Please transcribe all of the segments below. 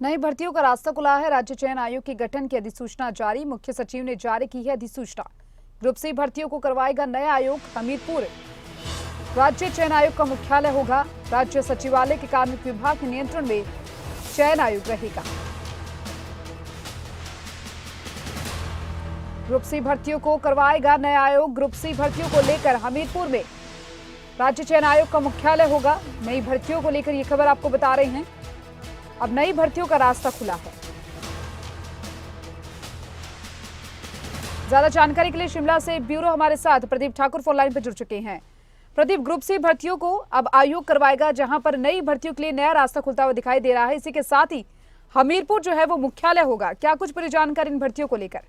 नई भर्तियों का रास्ता खुला है। राज्य चयन आयोग के गठन की अधिसूचना जारी। मुख्य सचिव ने जारी की है अधिसूचना। ग्रुप सी भर्तियों को करवाएगा नया आयोग। हमीरपुर राज्य चयन आयोग का मुख्यालय होगा। राज्य सचिवालय के कार्मिक विभाग के नियंत्रण में चयन आयोग रहेगा। ग्रुप सी भर्तियों को करवाएगा नया आयोग। ग्रुप सी भर्तियों को लेकर हमीरपुर में राज्य चयन आयोग का मुख्यालय होगा। नई भर्तियों को लेकर यह खबर आपको बता रहे हैं। अब नई भर्तियों का रास्ता खुला है। ज्यादा जानकारी के लिए शिमला से ब्यूरो हमारे साथ प्रदीप ठाकुर फोन लाइन पर जुड़ चुके हैं। प्रदीप, ग्रुप सी भर्तियों को अब आयोग करवाएगा, जहां पर नई भर्तियों के लिए नया रास्ता खुलता हुआ दिखाई दे रहा है। इसी के साथ ही हमीरपुर जो है वो मुख्यालय होगा। क्या कुछ पूरी जानकारी इन भर्तियों को लेकर?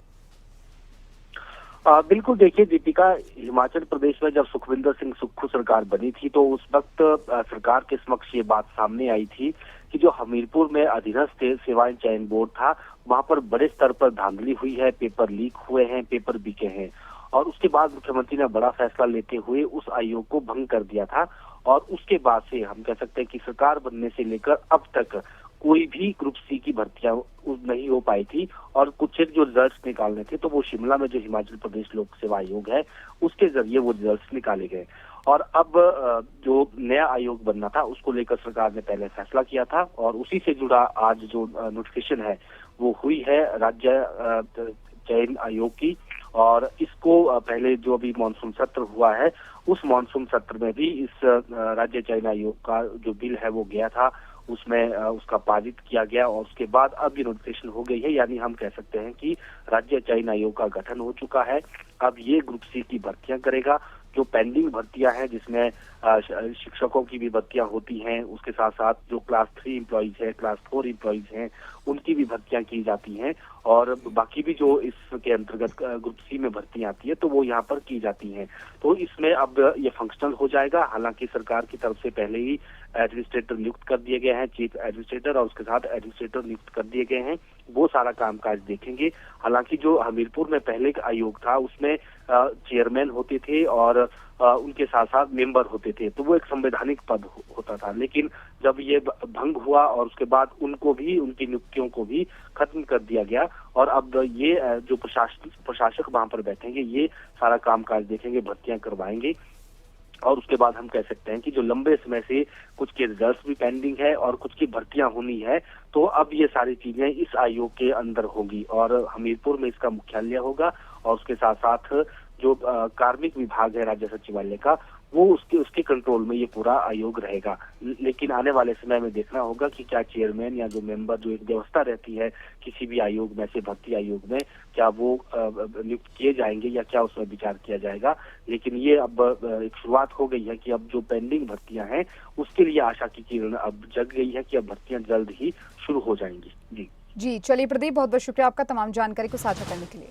बिल्कुल, देखिए दीपिका, हिमाचल प्रदेश में जब सुखविंदर सिंह सुक्खू सरकार बनी थी तो उस वक्त सरकार के समक्ष ये बात सामने आई थी कि जो हमीरपुर में अधीनस्थ सेवाएं चयन बोर्ड था, वहां पर बड़े स्तर पर धांधली हुई है, पेपर लीक हुए हैं, पेपर बिके हैं। और उसके बाद मुख्यमंत्री ने बड़ा फैसला लेते हुए उस आयोग को भंग कर दिया था। और उसके बाद से हम कह सकते हैं कि सरकार बनने से लेकर अब तक कोई भी ग्रुप सी की भर्तियां नहीं हो पाई थी। और कुछ जो रिजल्ट निकालने थे तो वो शिमला में जो हिमाचल प्रदेश लोक सेवा आयोग है उसके जरिए वो रिजल्ट निकाले गए। और अब जो नया आयोग बनना था उसको लेकर सरकार ने पहले फैसला किया था और उसी से जुड़ा आज जो नोटिफिकेशन है वो हुई है राज्य चयन आयोग की। और इसको पहले जो अभी मानसून सत्र हुआ है उस मानसून सत्र में भी इस राज्य चयन आयोग का जो बिल है वो गया था, उसमें उसका पारित किया गया। और उसके बाद अब ये नोटिफिकेशन हो गई है, यानी हम कह सकते हैं कि राज्य चयन आयोग का गठन हो चुका है। अब ये ग्रुप सी की भर्तियां करेगा। जो पेंडिंग भर्तियां हैं जिसमें शिक्षकों की भी भर्तियां होती हैं, उसके साथ साथ जो क्लास 3 एम्प्लॉइज है, क्लास 4 एम्प्लॉइज हैं, उनकी भी भर्तियां की जाती हैं। और बाकी भी जो इसके अंतर्गत ग्रुप सी में भर्तियां आती है तो वो यहाँ पर की जाती हैं। तो इसमें अब ये फंक्शनल हो जाएगा। हालांकि सरकार की तरफ से पहले ही एडमिनिस्ट्रेटर नियुक्त कर दिए गए हैं, चीफ एडमिनिस्ट्रेटर, और उसके साथ एडमिनिस्ट्रेटर नियुक्त कर दिए गए हैं। वो सारा कामकाज देखेंगे। हालांकि जो हमीरपुर में पहले एक आयोग था उसमें चेयरमैन होते थे और उनके साथ साथ मेंबर होते थे, तो वो एक संवैधानिक पद होता था। लेकिन जब ये भंग हुआ और उसके बाद उनको भी, उनकी नियुक्तियों को भी खत्म कर दिया गया। और अब ये जो प्रशासक वहां पर बैठेंगे ये सारा कामकाज देखेंगे, भर्तियां करवाएंगे। और उसके बाद हम कह सकते हैं कि जो लंबे समय से कुछ के रिजल्ट भी पेंडिंग है और कुछ की भर्तियां होनी है, तो अब ये सारी चीजें इस आयोग के अंदर होगी और हमीरपुर में इसका मुख्यालय होगा। और उसके साथ साथ जो कार्मिक विभाग है राज्य सचिवालय का, वो उसके कंट्रोल में ये पूरा आयोग रहेगा। लेकिन आने वाले समय में देखना होगा कि क्या चेयरमैन या जो मेंबर, जो एक व्यवस्था रहती है किसी भी आयोग में से, भर्ती आयोग में, क्या वो नियुक्त किए जाएंगे या क्या उसमें विचार किया जाएगा। लेकिन ये अब एक शुरुआत हो गई है कि अब जो पेंडिंग भर्तियां हैं उसके लिए आशा की किरण अब जग गई है कि अब भर्तियां जल्द ही शुरू हो जाएंगी। जी चलिए प्रदीप, बहुत बहुत शुक्रिया आपका तमाम जानकारी को साझा करने के लिए।